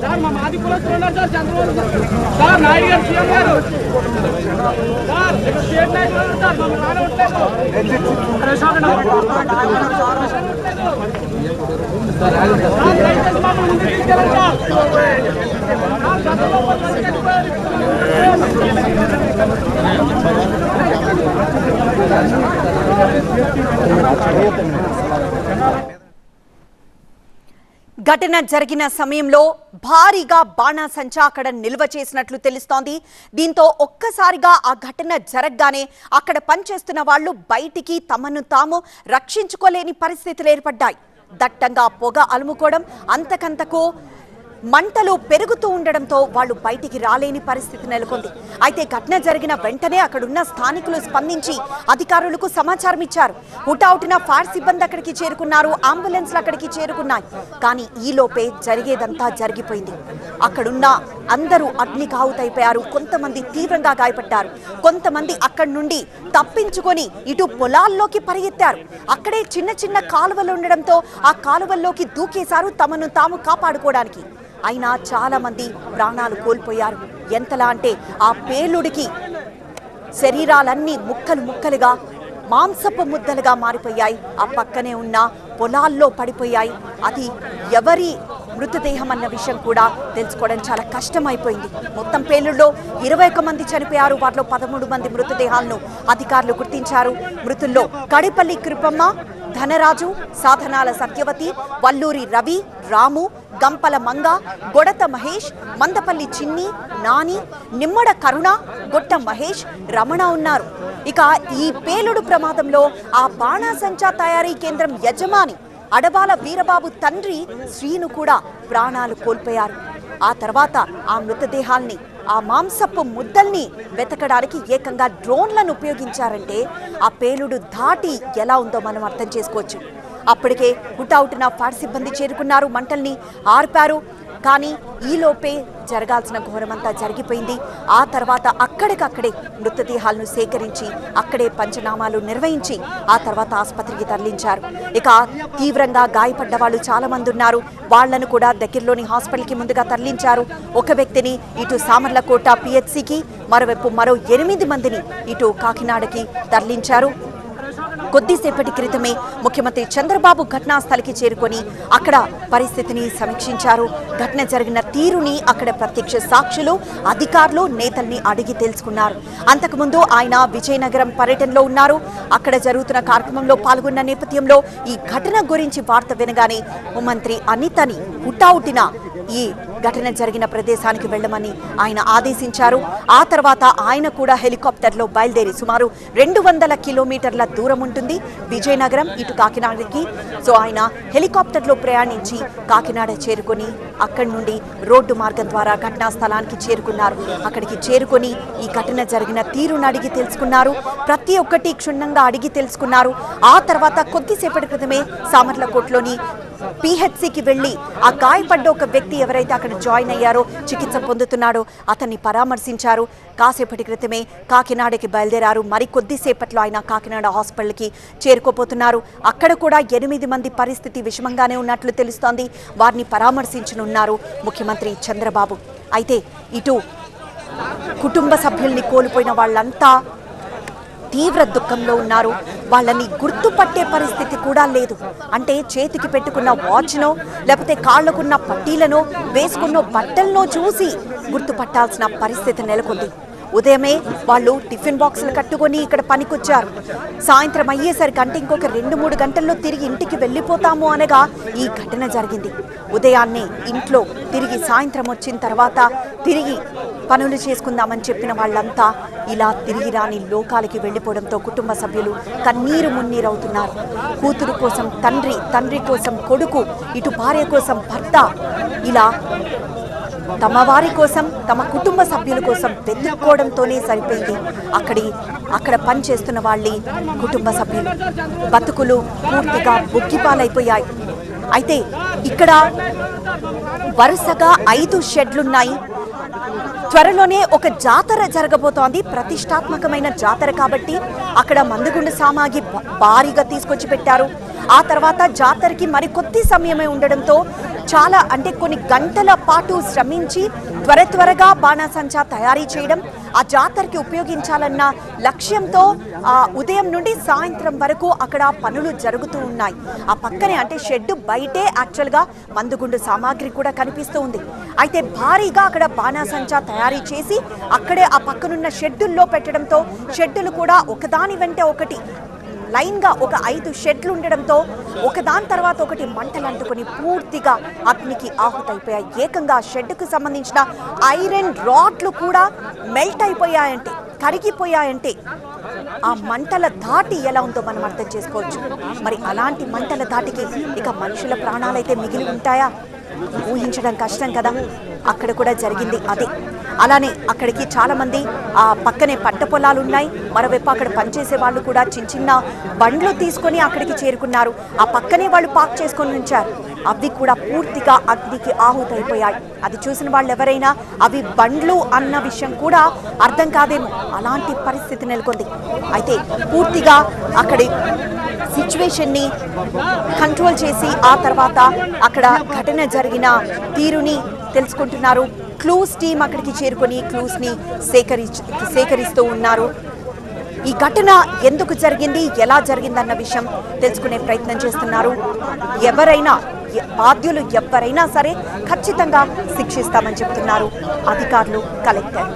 Sir మా మాది కులస్తులు ఉన్నారు సార్ చంద్రబాబు సార్ నాయుడు గారు సీఎం గారు సార్ స్టేట్ నాయకులు సార్ మమ్మల్ని ఘటన జరిగిన సమయంలో భారీగా బాణాసంచా అక్కడ నిల్వ చేసినట్లు తెలుస్తోంది. దీంతో ఒక్కసారిగా ఆ ఘటన జరగగానే అక్కడ పనిచేస్తున్న వాళ్ళు బయటికి తమను తాము రక్షించుకోలేని పరిస్థితులు ఏర్పడ్డాయి. దట్టంగా పొగ అలుముకోవడం, అంతకంతకు మంటలు పెరుగుతూ ఉండడంతో వాళ్ళు బయటికి రాలేని పరిస్థితి నెలకొంది. అయితే ఘటన జరిగిన వెంటనే అక్కడున్న స్థానికులు స్పందించి అధికారులకు సమాచారం ఇచ్చారు. హుటాహుటిన ఫైర్ సిబ్బంది అక్కడికి చేరుకున్నారు, అంబులెన్స్లు అక్కడికి చేరుకున్నాయి. కానీ ఈలోపే జరిగేదంతా జరిగిపోయింది. అక్కడున్న అందరూ అగ్నికాహుతైపోయారు. కొంతమంది తీవ్రంగా గాయపడ్డారు. కొంతమంది అక్కడి నుండి తప్పించుకొని ఇటు పొలాల్లోకి పరిగెత్తారు. అక్కడే చిన్న చిన్న కాలువలు ఉండడంతో ఆ కాలువల్లోకి దూకేశారు తమను తాము కాపాడుకోవడానికి. అయినా చాలా మంది ప్రాణాలు కోల్పోయారు. ఎంతలా అంటే ఆ పేలుడికి శరీరాలన్నీ ముక్కలు ముక్కలుగా మాంసపు ముద్దలుగా మారిపోయాయి. ఆ పక్కనే ఉన్న పొలాల్లో పడిపోయాయి. అది ఎవరి మృతదేహం అన్న విషయం కూడా తెలుసుకోవడం చాలా కష్టమైపోయింది. మొత్తం పేలుడులో 21 మంది చనిపోయారు. వారిలో 13 మంది మృతదేహాలను అధికారులు గుర్తించారు. మృతుల్లో కడిపల్లి కృపమ్మ, ధనరాజు, సాధనాల సత్యవతి, వల్లూరి రవి, రాము, గంపల మంగ, గొడత మహేష్, మందపల్లి చిన్ని, నాని, నిమ్మడ కరుణ, గొట్ట మహేష్, రమణ ఉన్నారు. ఇక ఈ పేలుడు ప్రమాదంలో ఆ బాణాసంచా తయారీ కేంద్రం యజమాని అడబాల వీరబాబు తండ్రి శ్రీను కూడా ప్రాణాలు కోల్పోయారు. ఆ తర్వాత ఆ మృతదేహాల్ని, ఆ మాంసపు ముద్దల్ని వెతకడానికి ఏకంగా డ్రోన్లను ఉపయోగించారంటే ఆ పేలుడు ధాటి ఎలా ఉందో మనం అర్థం చేసుకోవచ్చు. అప్పటికే హుటాహుటిన ఫైర్ సిబ్బంది చేరుకున్నారు, మంటల్ని ఆర్పారు. కానీ ఈలోపే జరగాల్సిన ఘోరమంతా జరిగిపోయింది. ఆ తర్వాత అక్కడికక్కడే మృతదేహాలను సేకరించి అక్కడే పంచనామాలు నిర్వహించి ఆ తర్వాత ఆసుపత్రికి తరలించారు. ఇక తీవ్రంగా గాయపడ్డ వాళ్ళు చాలా మంది ఉన్నారు. వాళ్లను కూడా దగ్గరలోని హాస్పిటల్కి ముందుగా తరలించారు. ఒక వ్యక్తిని ఇటు సామర్లకోట పిహెచ్సికి, మరోవైపు మరో 8 మందిని ఇటు కాకినాడకి తరలించారు. కొద్దిసేపటి క్రితమే ముఖ్యమంత్రి చంద్రబాబు ఘటనా స్థలికి చేరుకొని అక్కడ పరిస్థితిని సమీక్షించారు. ఘటన జరిగిన తీరుని అక్కడ ప్రత్యక్ష సాక్షులు, అధికారులు, నేతల్ని అడిగి తెలుసుకున్నారు. అంతకుముందు ఆయన విజయనగరం పర్యటనలో ఉన్నారు. అక్కడ జరుగుతున్న కార్యక్రమంలో పాల్గొన్న నేపథ్యంలో ఈ ఘటన గురించి వార్త వినగానే మంత్రి అనితని హుటాహుటిన ఈ ఘటన జరిగిన ప్రదేశానికి వెళ్లమని ఆయన ఆదేశించారు. ఆ తర్వాత ఆయన కూడా హెలికాప్టర్లో బయలుదేరి సుమారు 200 కిలోమీటర్ల దూరం ఉంటుంది విజయనగరం ఇటు కాకినాడకి. సో ఆయన హెలికాప్టర్లో ప్రయాణించి కాకినాడ చేరుకొని అక్కడి నుండి రోడ్డు మార్గం ద్వారా ఘటనా స్థలానికి చేరుకున్నారు. అక్కడికి చేరుకొని ఈ ఘటన జరిగిన తీరును అడిగి తెలుసుకున్నారు. ప్రతి ఒక్కటి క్షుణ్ణంగా అడిగి తెలుసుకున్నారు. ఆ తర్వాత కొద్దిసేపటి క్రితమే సామర్లకోటలోని పిహెచ్సికి వెళ్లి ఆ గాయపడ్డ ఒక వ్యక్తి ఎవరైతే అక్కడ జాయిన్ అయ్యారో, చికిత్స పొందుతున్నాడో అతన్ని పరామర్శించారు. కాసేపటి క్రితమే కాకినాడకి బయలుదేరారు. మరి కొద్దిసేపట్లో ఆయన కాకినాడ హాస్పిటల్కి చేరుకోపోతున్నారు. అక్కడ కూడా 8 మంది పరిస్థితి విషమంగానే ఉన్నట్లు తెలుస్తోంది. వారిని పరామర్శించనున్నారు ముఖ్యమంత్రి చంద్రబాబు. అయితే ఇటు కుటుంబ సభ్యుల్ని కోల్పోయిన వాళ్ళంతా తీవ్ర దుఃఖంలో ఉన్నారు. వాళ్ళని గుర్తుపట్టే పరిస్థితి కూడా లేదు. అంటే చేతికి పెట్టుకున్న వాచ్నో, లేకపోతే కాళ్లకున్న పట్టీలనో, వేసుకున్న బట్టలనో చూసి గుర్తుపట్టాల్సిన పరిస్థితి నెలకొంది. ఉదయమే వాళ్ళు టిఫిన్ బాక్సులు కట్టుకొని ఇక్కడ పనికొచ్చారు. సాయంత్రం అయ్యేసరికి అంటే ఇంకొక 2-3 గంటల్లో తిరిగి ఇంటికి వెళ్ళిపోతాము అనగా ఈ ఘటన జరిగింది. ఉదయాన్నే ఇంట్లో తిరిగి సాయంత్రం వచ్చిన తర్వాత తిరిగి పనులు చేసుకుందామని చెప్పిన వాళ్ళంతా ఇలా తిరిగి రాని లోకాలకి వెళ్ళిపోవడంతో కుటుంబ సభ్యులు కన్నీరు మున్నీరవుతున్నారు. కూతురు కోసం తండ్రి, తండ్రి కోసం కొడుకు, ఇటు భార్య కోసం భర్త, ఇలా తమ వారి కోసం, తమ కుటుంబ సభ్యుల కోసం వెతుక్కోవడంతోనే సరిపోయింది. అక్కడ పనిచేస్తున్న వాళ్ళ కుటుంబ సభ్యులు బతుకులు పూర్తిగా బుగ్గిపాలైపోయాయి. అయితే ఇక్కడ వరుసగా 5 షెడ్లున్నాయి. త్వరలోనే ఒక జాతర జరగబోతోంది. ప్రతిష్టాత్మకమైన జాతర కాబట్టి అక్కడ మందుగుండు సామాగ్రి భారీగా తీసుకొచ్చి పెట్టారు. ఆ తర్వాత జాతరకి మరి కొద్ది సమయమే ఉండడంతో చాలా అంటే కొన్ని గంటల పాటు శ్రమించి త్వరగా బాణాసంచా తయారీ చేయడం, ఆ జాతరకి ఉపయోగించాలన్న లక్ష్యంతో ఉదయం నుండి సాయంత్రం వరకు అక్కడ పనులు జరుగుతూ ఉన్నాయి. ఆ పక్కనే అంటే షెడ్ బయటే యాక్చువల్గా మందుగుండు సామాగ్రి కూడా కనిపిస్తూ ఉంది. అయితే భారీగా అక్కడ బాణాసంచా తయారీ చేసి అక్కడే ఆ పక్కనున్న షెడ్డుల్లో పెట్టడంతో షెడ్డులు కూడా ఒకదాని వెంట ఒకటి లైన్గా ఒక 5 షెడ్లు ఉండడంతో ఒకదాని తర్వాత ఒకటి మంటలు అంటుకొని పూర్తిగా అగ్నికి ఆహుతైపోయాయి. ఏకంగా షెడ్కు సంబంధించిన ఐరన్ రాడ్లు కూడా మెల్ట్ అయిపోయాయంటే, కరిగిపోయాయంటే ఆ మంటల ధాటి ఎలా ఉందో మనం అర్థం చేసుకోవచ్చు. మరి అలాంటి మంటల ధాటికి ఇక మనుషుల ప్రాణాలైతే మిగిలి ఉంటాయా? ఊహించడం కష్టం కదా. అక్కడ కూడా జరిగింది అదే. అలానే అక్కడికి చాలా మంది ఆ పక్కనే పంట పొలాలు ఉన్నాయి, మరోవైపు అక్కడ పనిచేసే వాళ్ళు కూడా చిన్న బండ్లు తీసుకొని అక్కడికి చేరుకున్నారు. ఆ పక్కనే వాళ్ళు పార్క్ చేసుకొని ఉంచారు. అవి కూడా పూర్తిగా అగ్నికి ఆహుతైపోయాయి. అది చూసిన వాళ్ళు ఎవరైనా అవి బండ్లు అన్న విషయం కూడా అర్థం కాదేమో, అలాంటి పరిస్థితి నెలకొంది. అయితే పూర్తిగా అక్కడి సిచ్యువేషన్ని కంట్రోల్ చేసి ఆ తర్వాత అక్కడ ఘటన జరిగిన తీరుని తెలుసుకుంటున్నారు. క్లూస్ టీం అక్కడికి చేరుకొని క్లూస్ని సేకరిస్తూ ఉన్నారు. ఈ ఘటన ఎందుకు జరిగింది, ఎలా జరిగిందన్న విషయం తెలుసుకునే ప్రయత్నం చేస్తున్నారు. ఎవరైనా బాధ్యులు ఎవరైనా సరే ఖచ్చితంగా శిక్షిస్తామని చెప్తున్నారు అధికారులు, కలెక్టర్.